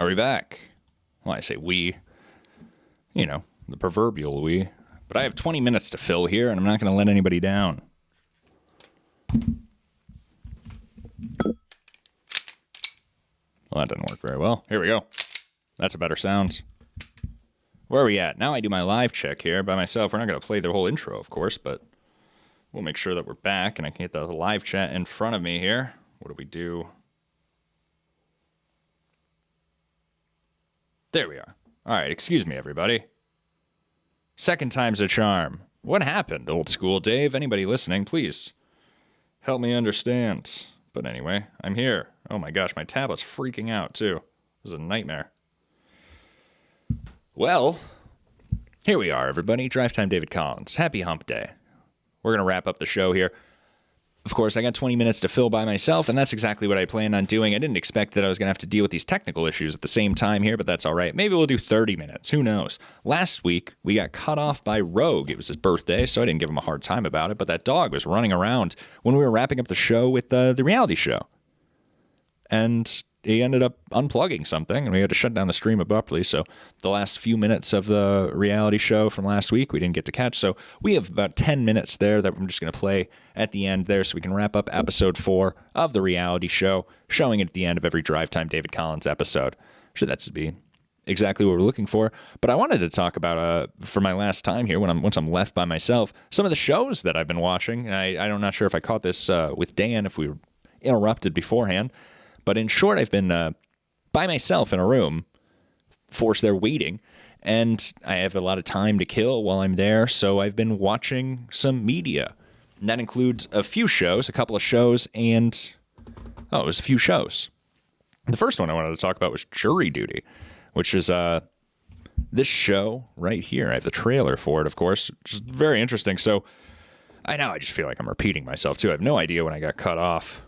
Are we back? Well, I say we, the proverbial we. But I have 20 minutes to fill here, and I'm not going to let anybody down. Well, that didn't work very well. Here we go. That's a better sound. Where are we at? Now I do my live check here by myself. We're not going to play the whole intro, of course, but we'll make sure that we're back, and I can get the live chat in front of me here. What do we do? There we are. All right, excuse me, everybody. Second time's a charm. What happened, old school Dave? Anybody listening, please help me understand. But anyway, I'm here. Oh my gosh, my tablet's freaking out, too. This is a nightmare. Well, here we are, everybody. Drive Time David Collins. Happy hump day. We're going to wrap up the show here. Of course, I got 20 minutes to fill by myself, and that's exactly what I planned on doing. I didn't expect that I was going to have to deal with these technical issues at the same time here, but that's all right. Maybe we'll do 30 minutes. Who knows? Last week, we got cut off by Rogue. It was his birthday, so I didn't give him a hard time about it, but that dog was running around when we were wrapping up the show with the reality show. And he ended up unplugging something, and we had to shut down the stream abruptly. So the last few minutes of the reality show from last week, we didn't get to catch. So we have about 10 minutes there that I'm just going to play at the end there so we can wrap up episode 4 of the reality show, showing it at the end of every Drive Time David Collins episode. Sure, that's to be exactly what we're looking for. But I wanted to talk about, for my last time here, once I'm left by myself, some of the shows that I've been watching. And I'm not sure if I caught this with Dan, if we were interrupted beforehand. But in short, I've been by myself in a room, forced there waiting, and I have a lot of time to kill while I'm there, so I've been watching some media. And that includes a few shows, a couple of shows, and, it was a few shows. The first one I wanted to talk about was Jury Duty, which is this show right here. I have the trailer for it, of course, which is very interesting. So I know I just feel like I'm repeating myself, too. I have no idea when I got cut off.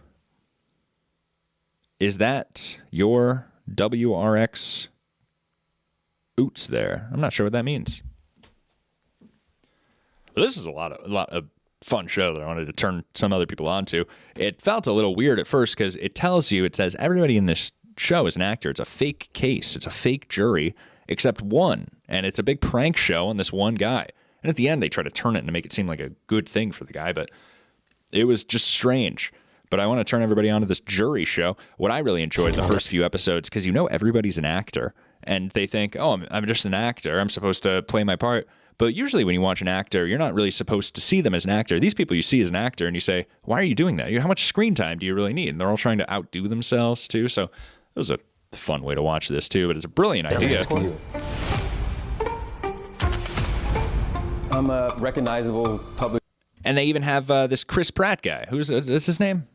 Is that your WRX oots there? I'm not sure what that means. This is a lot of fun show that I wanted to turn some other people on to. It felt a little weird at first because it says everybody in this show is an actor. It's a fake case. It's a fake jury, except one. And it's a big prank show on this one guy. And at the end, they try to turn it and make it seem like a good thing for the guy, but it was just strange. But I want to turn everybody onto this jury show. What I really enjoyed the first few episodes, because everybody's an actor, and they think, oh, I'm just an actor. I'm supposed to play my part. But usually when you watch an actor, you're not really supposed to see them as an actor. These people you see as an actor, and you say, why are you doing that? How much screen time do you really need? And they're all trying to outdo themselves, too. So it was a fun way to watch this, too. But it's a brilliant idea. I'm a recognizable public. And they even have this Chris Pratt guy. What's his name?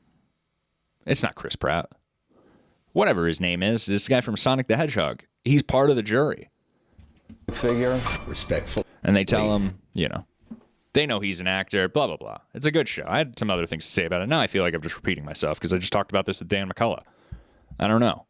It's not Chris Pratt. Whatever his name is, this guy from Sonic the Hedgehog. He's part of the jury. Figure. Respectful. And they tell him, they know he's an actor, blah, blah, blah. It's a good show. I had some other things to say about it. Now I feel like I'm just repeating myself because I just talked about this with Dan McCullough. I don't know.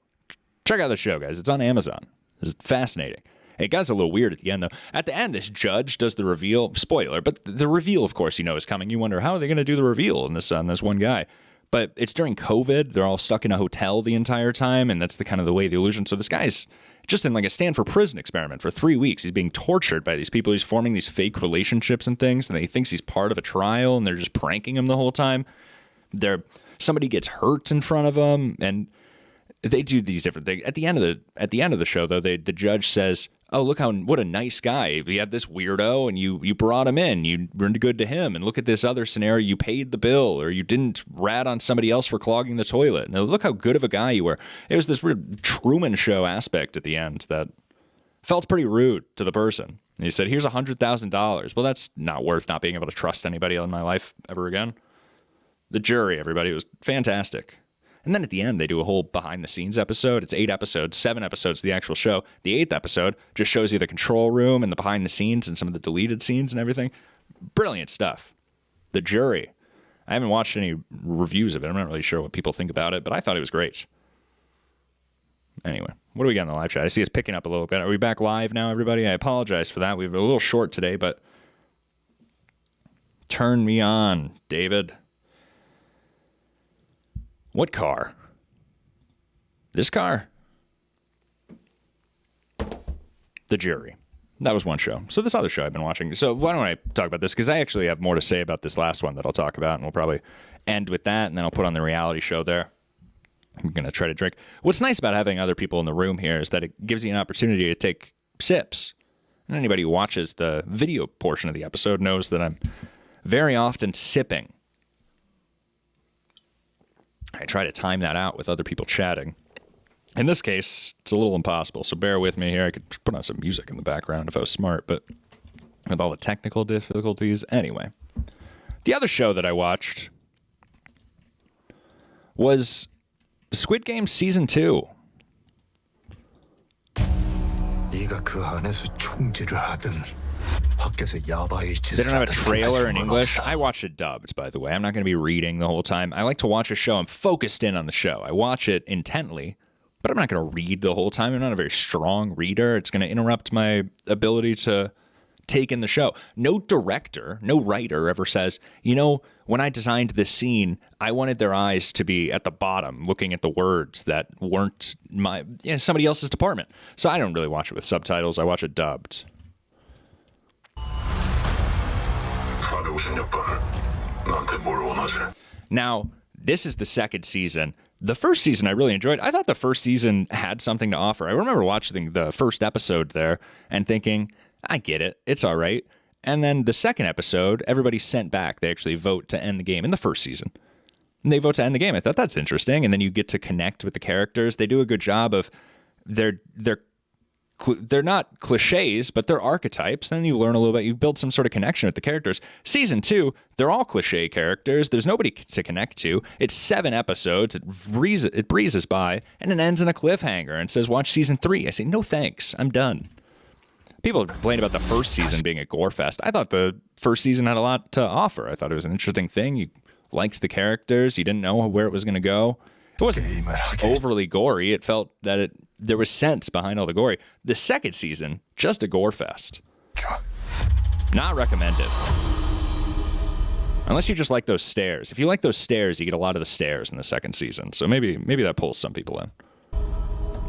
Check out the show, guys. It's on Amazon. It's fascinating. It got a little weird at the end, though. At the end, this judge does the reveal. Spoiler, but the reveal, of course, is coming. You wonder, how are they going to do the reveal on this one guy? But it's during COVID. They're all stuck in a hotel the entire time, and that's the kind of the way the illusion. So this guy's just in like a Stanford prison experiment for 3 weeks. He's being tortured by these people. He's forming these fake relationships and things, and he thinks he's part of a trial, and they're just pranking him the whole time. Somebody gets hurt in front of him, and they do these different things. At the end of the show, though, the judge says, oh, look what a nice guy. We had this weirdo, and you brought him in. You were good to him. And look at this other scenario. You paid the bill, or you didn't rat on somebody else for clogging the toilet. Now, look how good of a guy you were. It was this weird Truman Show aspect at the end that felt pretty rude to the person. And he said, here's $100,000. Well, that's not worth not being able to trust anybody in my life ever again. The jury, everybody, it was fantastic. And then at the end, they do a whole behind-the-scenes episode. It's 8 episodes, 7 episodes, the actual show. The 8th episode just shows you the control room and the behind-the-scenes and some of the deleted scenes and everything. Brilliant stuff. The Jury. I haven't watched any reviews of it. I'm not really sure what people think about it, but I thought it was great. Anyway, what do we got in the live chat? I see it's picking up a little bit. Are we back live now, everybody? I apologize for that. We were a little short today, but turn me on, David. What car? This car? The Jury. That was one show. So this other show I've been watching. So why don't I talk about this? Because I actually have more to say about this last one that I'll talk about, and we'll probably end with that, and then I'll put on the reality show there. I'm going to try to drink. What's nice about having other people in the room here is that it gives you an opportunity to take sips. And anybody who watches the video portion of the episode knows that I'm very often sipping. I try to time that out with other people chatting. In this case, it's a little impossible, so bear with me here. I could put on some music in the background if I was smart, but with all the technical difficulties. Anyway, the other show that I watched was Squid Game Season 2. They don't have a trailer in English. I watched it dubbed, by the way. I'm not going to be reading the whole time. I like to watch a show. I'm focused in on the show. I watch it intently, but I'm not going to read the whole time. I'm not a very strong reader. It's going to interrupt my ability to take in the show. No director, no writer ever says, you know, when I designed this scene, I wanted their eyes to be at the bottom looking at the words that weren't somebody else's department. So I don't really watch it with subtitles. I watch it dubbed. Now, this is the second season. The first season I really enjoyed. I thought the first season had something to offer. I remember watching the first episode there and thinking, I get it. It's all right. And then the second episode, everybody's sent back. They actually vote to end the game in the first season. And they vote to end the game. I thought that's interesting. And then you get to connect with the characters. They do a good job of they're not cliches, but they're archetypes. Then you learn a little bit. You build some sort of connection with the characters. Season 2, they're all cliche characters. There's nobody to connect to. It's 7 episodes. It breezes by, and it ends in a cliffhanger and says, watch Season 3. I say, no thanks. I'm done. People complain about the first season being a gore fest. I thought the first season had a lot to offer. I thought it was an interesting thing. You liked the characters. You didn't know where it was going to go. It wasn't overly gory. It felt that there was sense behind all the gory. The second season, just a gore fest. Not recommended. Unless you just like those stairs. If you like those stairs, you get a lot of the stairs in the second season. So maybe that pulls some people in.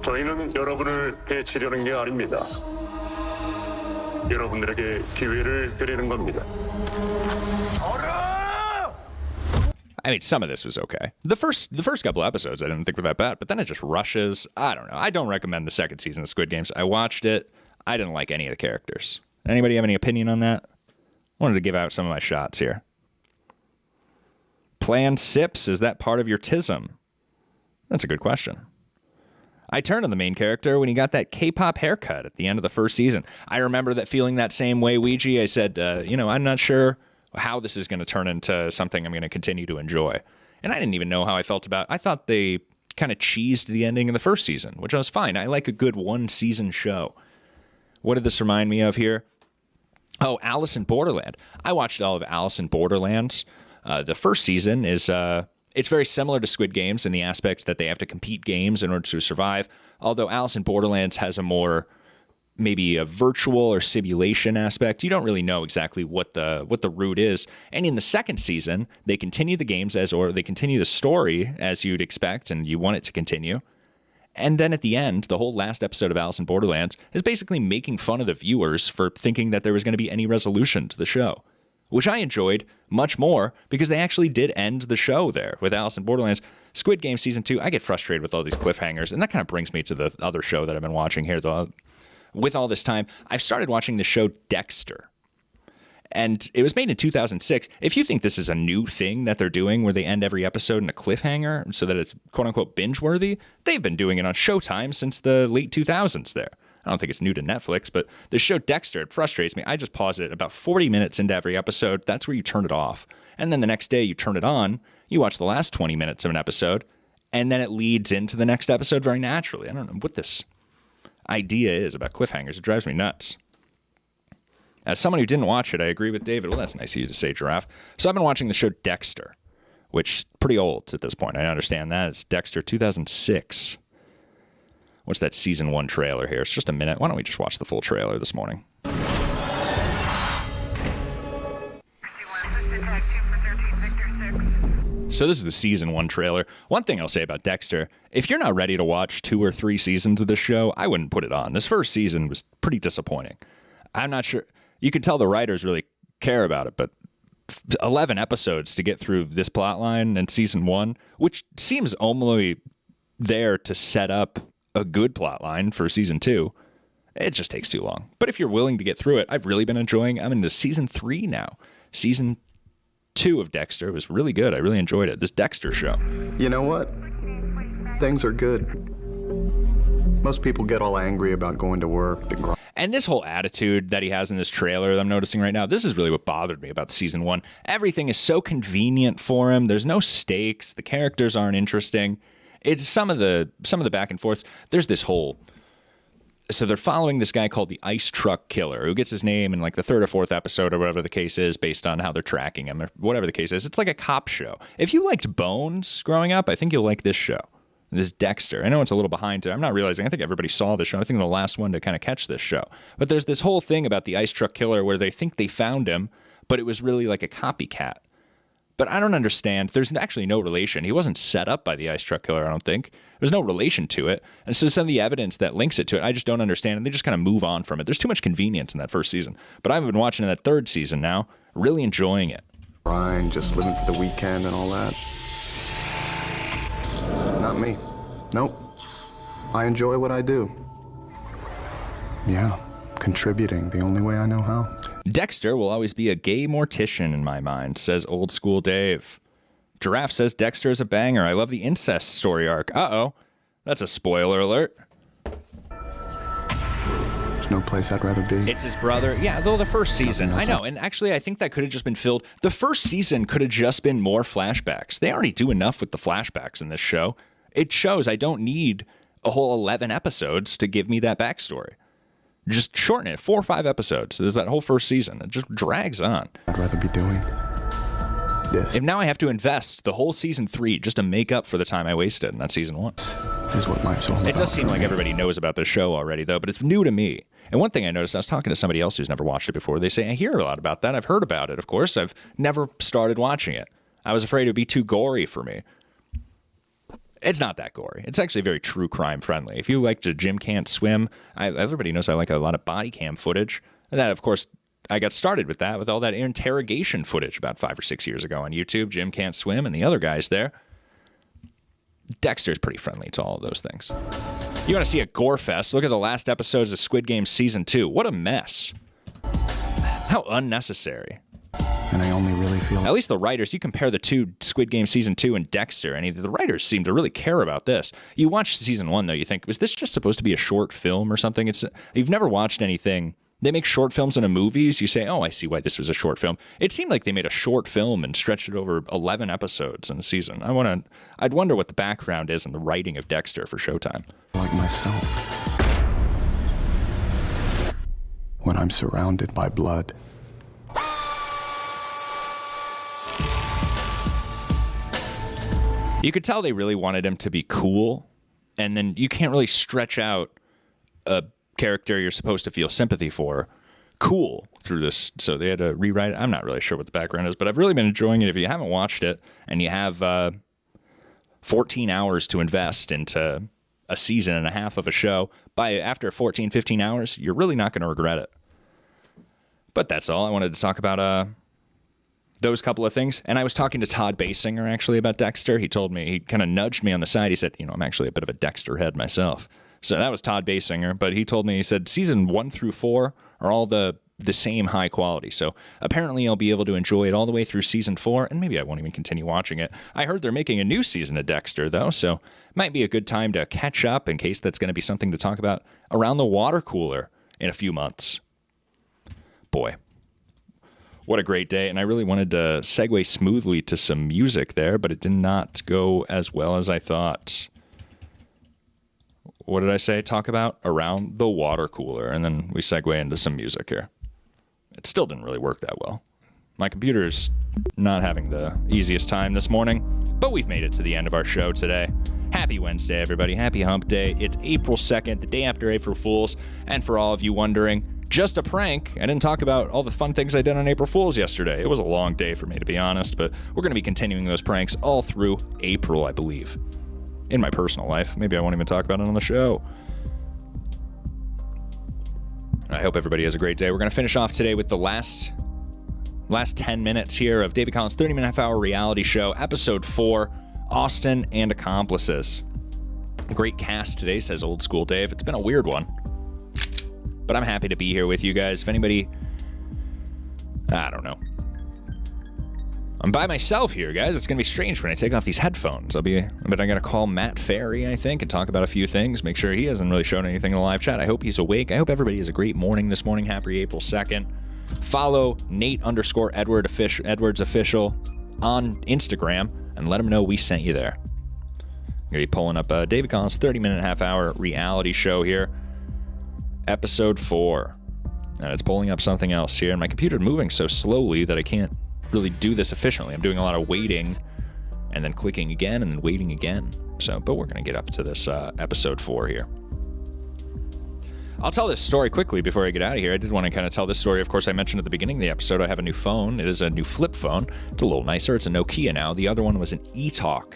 저희는 여러분을 해치려는 게 아닙니다. 여러분들에게 기회를 드리는 겁니다. I mean, some of this was okay. The first couple episodes I didn't think were that bad, but then it just rushes. I don't know. I don't recommend the second season of Squid Games. I watched it. I didn't like any of the characters. Anybody have any opinion on that? I wanted to give out some of my shots here. Planned sips, is that part of your tism? That's a good question. I turned on the main character when he got that K-pop haircut at the end of the first season. I remember that feeling that same way, Ouija. I said, I'm not sure how this is going to turn into something I'm going to continue to enjoy. And I didn't even know how I felt about it. I thought they kind of cheesed the ending in the first season, which was fine. I like a good one-season show. What did this remind me of here? Oh, Alice in Borderland. I watched all of Alice in Borderlands. The first season is... It's very similar to Squid Games in the aspect that they have to compete games in order to survive, although Alice in Borderlands has a more, maybe a virtual or simulation aspect. You don't really know exactly what the route is. And in the second season, they continue the games they continue the story as you'd expect and you want it to continue. And then at the end, the whole last episode of Alice in Borderlands is basically making fun of the viewers for thinking that there was going to be any resolution to the show, which I enjoyed much more because they actually did end the show there with Alice in Borderlands. Squid Game Season 2, I get frustrated with all these cliffhangers, and that kind of brings me to the other show that I've been watching here. With all this time, I've started watching the show Dexter, and it was made in 2006. If you think this is a new thing that they're doing where they end every episode in a cliffhanger so that it's quote-unquote binge-worthy, they've been doing it on Showtime since the late 2000s there. I don't think it's new to Netflix, but the show Dexter, it frustrates me. I just pause it about 40 minutes into every episode. That's where you turn it off. And then the next day you turn it on, you watch the last 20 minutes of an episode, and then it leads into the next episode very naturally. I don't know what this idea is about cliffhangers. It drives me nuts. As someone who didn't watch it, I agree with David. Well, that's nice of you to say, Giraffe. So I've been watching the show Dexter, which is pretty old at this point. I understand that. It's Dexter 2006. What's that season 1 trailer here? It's just a minute. Why don't we just watch the full trailer this morning? So this is the season 1 trailer. One thing I'll say about Dexter, if you're not ready to watch 2 or 3 seasons of this show, I wouldn't put it on. This first season was pretty disappointing. I'm not sure. You could tell the writers really care about it, but 11 episodes to get through this plot line in season 1, which seems only there to set up a good plot line for season 2. It just takes too long. But if you're willing to get through it, I've really been enjoying. I'm into season 3 now. Season 2 of Dexter was really good. I really enjoyed it. This Dexter show. You know what? Things are good. Most people get all angry about going to work, the grind. And this whole attitude that he has in this trailer that I'm noticing right now, this is really what bothered me about season 1. Everything is so convenient for him. There's no stakes. The characters aren't interesting. It's some of the back and forths. There's this whole... So they're following this guy called the Ice Truck Killer, who gets his name in like the 3rd or 4th episode or whatever the case is, based on how they're tracking him or whatever the case is. It's like a cop show. If you liked Bones growing up, I think you'll like this show. This Dexter. I know it's a little behind. I'm not realizing. I think everybody saw this show. I think I'm the last one to kind of catch this show. But there's this whole thing about the Ice Truck Killer where they think they found him, but it was really like a copycat. But I don't understand. There's actually no relation. He wasn't set up by the Ice Truck Killer, I don't think. There's no relation to it. And so some of the evidence that links it to it, I just don't understand. And they just kind of move on from it. There's too much convenience in that first season. But I've been watching that 3rd season now, really enjoying it. Grind, just living for the weekend and all that. Not me. Nope. I enjoy what I do. Yeah, contributing the only way I know how. Dexter will always be a gay mortician in my mind, says Old School Dave. Giraffe says Dexter is a banger. I love the incest story arc. Uh-oh. That's a spoiler alert. There's no place I'd rather be. It's his brother. Yeah, though the first season. I know. And actually, I think that could have just been filled. The first season could have just been more flashbacks. They already do enough with the flashbacks in this show. It shows I don't need a whole 11 episodes to give me that backstory. Just shorten it. 4 or 5 episodes. There's that whole first season. It just drags on. I'd rather be doing this. If now I have to invest the whole season 3 just to make up for the time I wasted in that season 1. Is what life's all about. It does seem like everybody knows about this show already, though, but it's new to me. And one thing I noticed, I was talking to somebody else who's never watched it before. They say, I hear a lot about that. I've heard about it, of course. I've never started watching it. I was afraid it would be too gory for me. It's not that gory. It's actually very true crime friendly. If you like to Jim Can't Swim, everybody knows I like a lot of body cam footage. And that, of course, I got started with that, with all that interrogation footage about 5 or 6 years ago on YouTube. Jim Can't Swim and the other guys there. Dexter's pretty friendly to all of those things. You want to see a gore fest? Look at the last episodes of Squid Game Season 2. What a mess. How unnecessary. And I only really feel... At least the writers, you compare the 2 Squid Game Season 2 and Dexter, and the writers seem to really care about this. You watch Season 1, though, you think, was this just supposed to be a short film or something? You've never watched anything. They make short films into movies. You say, oh, I see why this was a short film. It seemed like they made a short film and stretched it over 11 episodes in a season. I'd wonder what the background is in the writing of Dexter for Showtime. like myself. When I'm surrounded by blood. You could tell they really wanted him to be cool, and then you can't really stretch out a character you're supposed to feel sympathy for cool through this, so they had to rewrite it. I'm not really sure what the background is, but I've really been enjoying it. If you haven't watched it and you have 14 hours to invest into a season and a half of a show, after 14, 15 hours, you're really not going to regret it. But that's all I wanted to talk about. Those couple of things. And I was talking to Todd Basinger, actually, about Dexter. He told me, he kind of nudged me on the side. He said, I'm actually a bit of a Dexter head myself. So that was Todd Basinger. But he told me, he said, season 1 through 4 are all the same high quality. So apparently I'll be able to enjoy it all the way through season 4, and maybe I won't even continue watching it. I heard they're making a new season of Dexter, though, so it might be a good time to catch up in case that's going to be something to talk about around the water cooler in a few months. Boy. What a great day, and I really wanted to segue smoothly to some music there, but it did not go as well as I thought. What did I say? Talk about around the water cooler, and then we segue into some music here. It still didn't really work that well. My computer's not having the easiest time this morning, but we've made it to the end of our show today. Happy Wednesday, everybody. Happy Hump Day. It's April 2nd, the day after April Fool's, and for all of you wondering, just a prank. I didn't talk about all the fun things I did on April Fool's yesterday. It was a long day for me, to be honest, but we're going to be continuing those pranks all through April, I believe. In my personal life. Maybe I won't even talk about it on the show. I hope everybody has a great day. We're going to finish off today with the last 10 minutes here of David Collins' 30-minute half-hour reality show, Episode 4, Austin and Accomplices. Great cast today, says Old School Dave. It's been a weird one. But I'm happy to be here with you guys. If anybody... I don't know. I'm by myself here, guys. It's going to be strange when I take off these headphones. I'm going to call Matt Ferry, I think, and talk about a few things. Make sure he hasn't really shown anything in the live chat. I hope he's awake. I hope everybody has a great morning this morning. Happy April 2nd. Follow Nate_Edwards official on Instagram and let him know we sent you there. I'm going to be pulling up David Collins' 30-minute half-hour reality show here. Episode 4. And it's pulling up something else here. And my computer's moving so slowly that I can't really do this efficiently. I'm doing a lot of waiting and then clicking again and then waiting again. But we're going to get up to this Episode 4 here. I'll tell this story quickly before I get out of here. I did want to kind of tell this story. Of course, I mentioned at the beginning of the episode I have a new phone. It is a new flip phone. It's a little nicer. It's a Nokia now. The other one was an eTalk.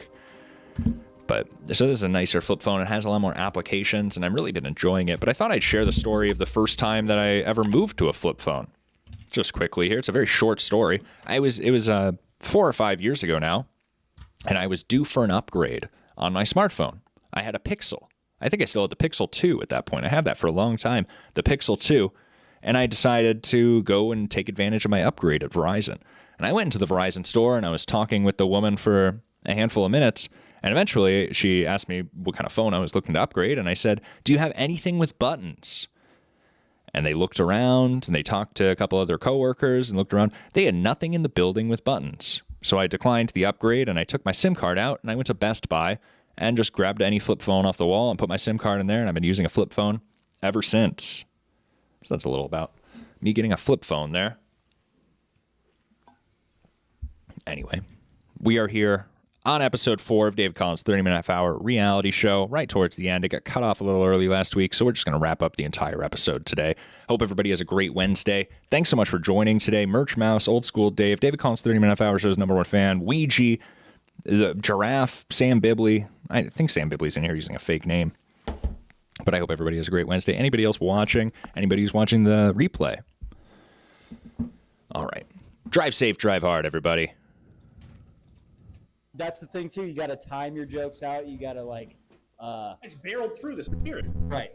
So this is a nicer flip phone. It has a lot more applications, and I've really been enjoying it. But I thought I'd share the story of the first time that I ever moved to a flip phone. Just quickly here. It's a very short story. It was 4 or 5 years ago now, and I was due for an upgrade on my smartphone. I had a Pixel. I think I still had the Pixel 2 at that point. I had that for a long time, the Pixel 2, and I decided to go and take advantage of my upgrade at Verizon. And I went into the Verizon store, and I was talking with the woman for a handful of minutes, and eventually she asked me what kind of phone I was looking to upgrade, and I said, "Do you have anything with buttons?" And they looked around, and they talked to a couple other coworkers and looked around. They had nothing in the building with buttons. So I declined the upgrade, and I took my SIM card out, and I went to Best Buy and just grabbed any flip phone off the wall and put my SIM card in there, and I've been using a flip phone ever since. So that's a little about me getting a flip phone there. Anyway, we are here on Episode 4 of David Collins' 30-minute half-hour reality show, right towards the end. It got cut off a little early last week, so we're just going to wrap up the entire episode today. Hope everybody has a great Wednesday. Thanks so much for joining today. Merch Mouse, Old School Dave, David Collins' 30-minute half-hour show's #1 fan, Ouija, the Giraffe, Sam Bibley. I think Sam Bibley's in here using a fake name. But I hope everybody has a great Wednesday. Anybody else watching? Anybody who's watching the replay? All right. Drive safe, drive hard, everybody. That's the thing too. You got to time your jokes out. You got to I just barreled through this material. right.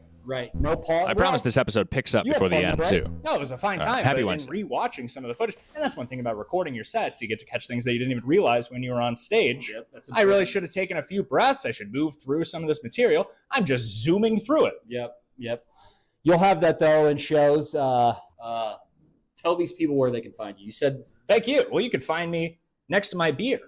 No pause. I promise this episode picks up before the end, too. No, it was a fine All right, time. happy but Wednesday. in rewatching some of the footage, and that's one thing about recording your sets, you get to catch things that you didn't even realize when you were on stage. Yep, that's I really should have taken a few breaths. I should move through some of this material. I'm just zooming through it. Yep. You'll have that though in shows. Tell these people where they can find you. You said Thank you. Well, you could find me next to my beer.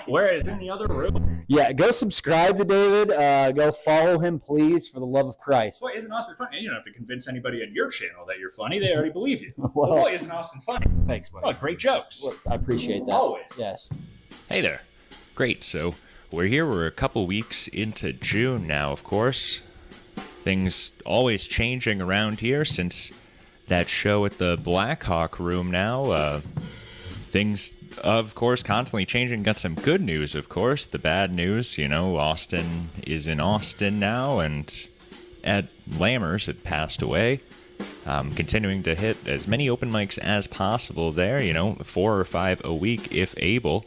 Whereas in the other room. Yeah, go subscribe to David. Go follow him, please, for the love of Christ. Boy, isn't Austin funny? And you don't have to convince anybody on your channel that you're funny. They already believe you. Well, Boy, isn't Austin funny? Thanks, buddy. Oh, great jokes. Well, I appreciate that. Always. Yes. Hey there. Great. So we're here. We're a couple weeks into June now, of course. Things always changing around here since that show at the Blackhawk Room now. Things, of course, constantly changing. Got some good news, of course. The bad news, Austin is in Austin now, and Ed Lammers had passed away. Continuing to hit as many open mics as possible there, 4 or 5 a week if able.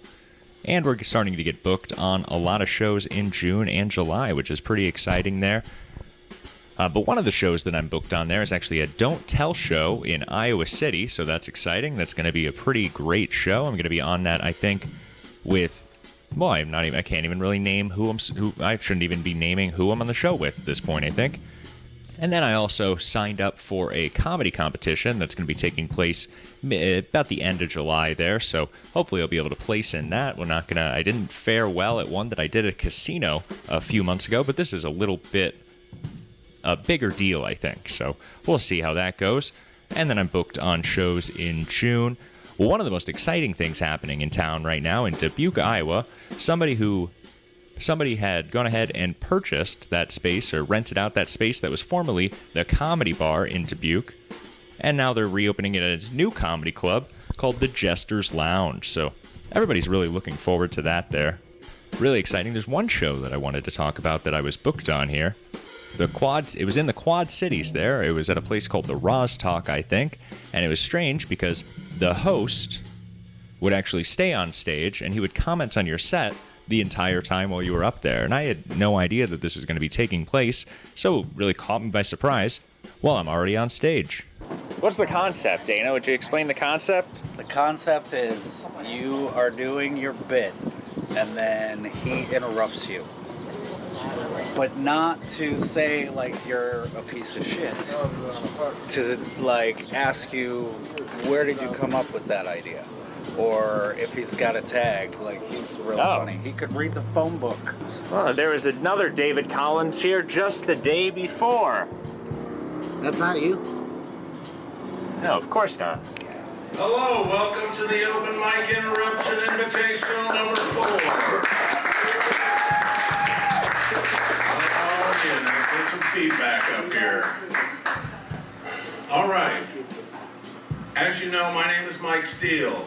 And we're starting to get booked on a lot of shows in June and July, which is pretty exciting there. But one of the shows that I'm booked on there is actually a Don't Tell show in Iowa City, so that's exciting. That's going to be a pretty great show. I'm going to be on that, I think, with... Well, I can't even really name I shouldn't even be naming who I'm on the show with at this point, I think. And then I also signed up for a comedy competition that's going to be taking place about the end of July there, so hopefully I'll be able to place in that. I didn't fare well at one that I did at a casino a few months ago, but this is a little bit a bigger deal, I think. So we'll see how that goes. And then I'm booked on shows in June. Well, one of the most exciting things happening in town right now in Dubuque, Iowa, somebody had gone ahead and purchased that space or rented out that space that was formerly the Comedy Bar in Dubuque. and now they're reopening it as a new comedy club called the Jester's Lounge. So everybody's really looking forward to that there. Really exciting. There's one show that I wanted to talk about that I was booked on here. It was in the Quad Cities there. It was at a place called the Roztalk, I think, and it was strange because the host would actually stay on stage and he would comment on your set the entire time while you were up there. And I had no idea that this was going to be taking place, so it really caught me by surprise while I'm already on stage. What's the concept, Dana? Would you explain the concept? The concept is you are doing your bit and then he interrupts you. But not to say like you're a piece of shit. To like ask you, where did you come up with that idea? Or if he's got a tag, like he's real funny. He could read the phone book. Oh, there was another David Collins here just the day before. That's not you? No, of course not. Hello, welcome to the Open Mic Interruption Invitational number 4. Get some feedback up here. All right. As you know, my name is Mike Steele.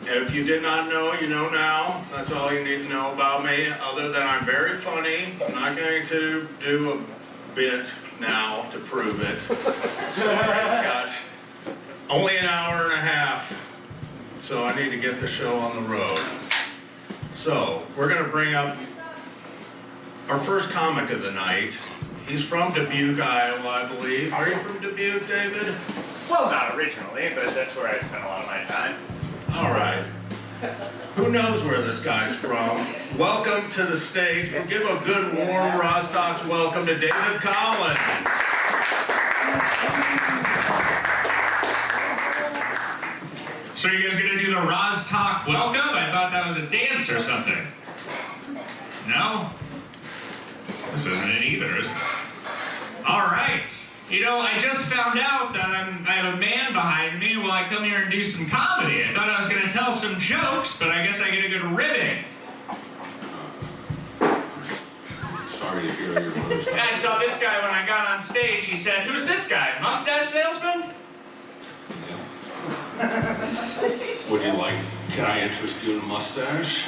If you did not know, you know now. That's all you need to know about me, other than I'm very funny. I'm not going to do a bit now to prove it. So I've got only an hour and a half, so I need to get the show on the road. So we're going to bring up our first comic of the night. He's from Dubuque, Iowa, I believe. Are you from Dubuque, David? Well, not originally, but that's where I spent a lot of my time. All right. Who knows where this guy's from? Welcome to the stage. We'll give a good, warm Roztalk's welcome to David Collins. So you guys gonna do the Roztalk welcome? I thought that was a dance or something. No? This isn't it either, is it? All right. You know, I just found out that I have a man behind me while I come here and do some comedy. I thought I was going to tell some jokes, but I guess I get a good ribbing. Sorry to hear your voice. I saw this guy when I got on stage. He said, "Who's this guy? Mustache salesman?" Would you like, can I interest you in a mustache?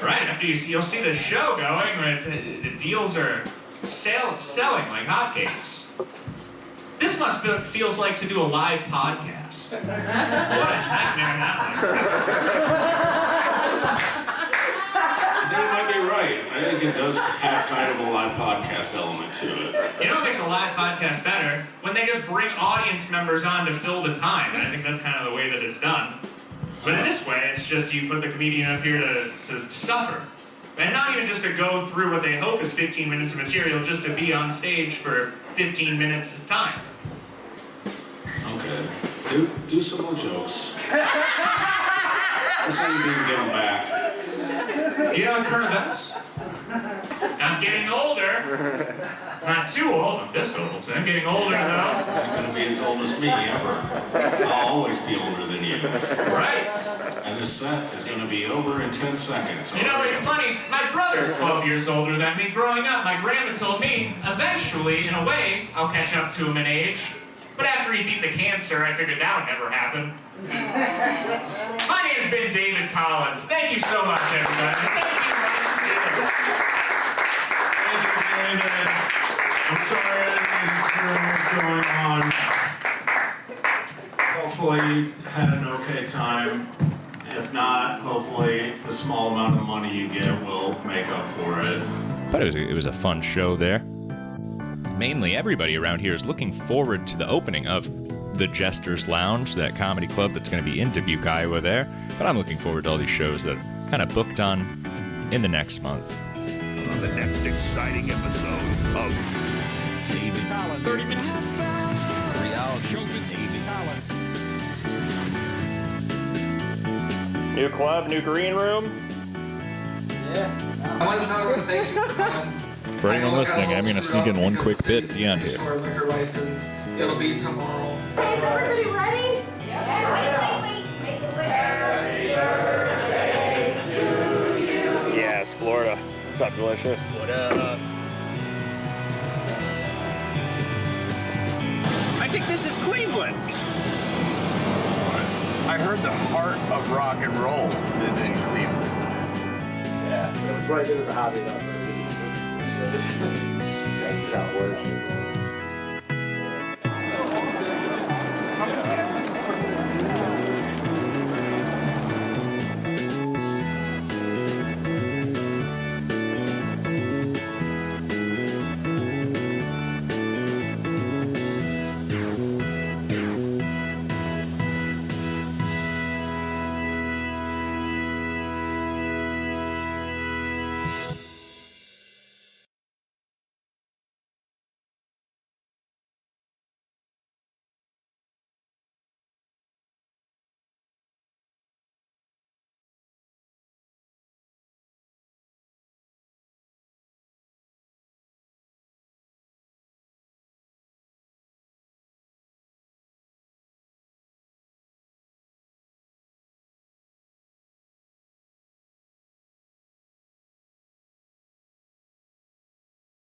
Right, after you'll see the show going, but the deals are selling like hotcakes. This must feels like to do a live podcast. What a nightmare that was. You might be right. I think it does have kind of a live podcast element to it. You know what makes a live podcast better? When they just bring audience members on to fill the time, and I think that's kind of the way that it's done. But in this way, it's just you put the comedian up here to suffer. And not even just to go through what they hope is 15 minutes of material, just to be on stage for 15 minutes at a time. Okay. Do some more jokes. Let's see if you can get them back. You know, current events? I'm getting older. Not too old. I'm this old. I'm getting older, though. You're going to be as old as me, ever. I'll always be older than you. Right. And this set is going to be over in 10 seconds. You know, it's funny. My brother's 12 years older than me growing up. My grandma told me, eventually, in a way, I'll catch up to him in age. But after he beat the cancer, I figured that would never happen. My name's been David Collins. Thank you so much, everybody. Thank you, Mike Steele. Thank you, David. I'm sorry I didn't hear what's going on. Hopefully you had an okay time. If not, hopefully the small amount of money you get will make up for it. But it was a fun show there. Mainly everybody around here is looking forward to the opening of the Jester's Lounge, that comedy club that's going to be in Dubuque, Iowa there. But I'm looking forward to all these shows that are kind of booked on in the next month. The next exciting episode of David Collins. 30 minutes. Reality show with David Collins. New club, new green room. Yeah. I want to tell everyone thank you for coming. For anyone listening, I'm going to sneak in one quick bit at the end here. Liquor license. It'll be tomorrow. Hey, is everybody ready? Yeah. Yes, Florida. What's up, delicious? What up? I think this is Cleveland. I heard the heart of rock and roll is in Cleveland. Yeah, that's what I did as a hobby. That's how it works.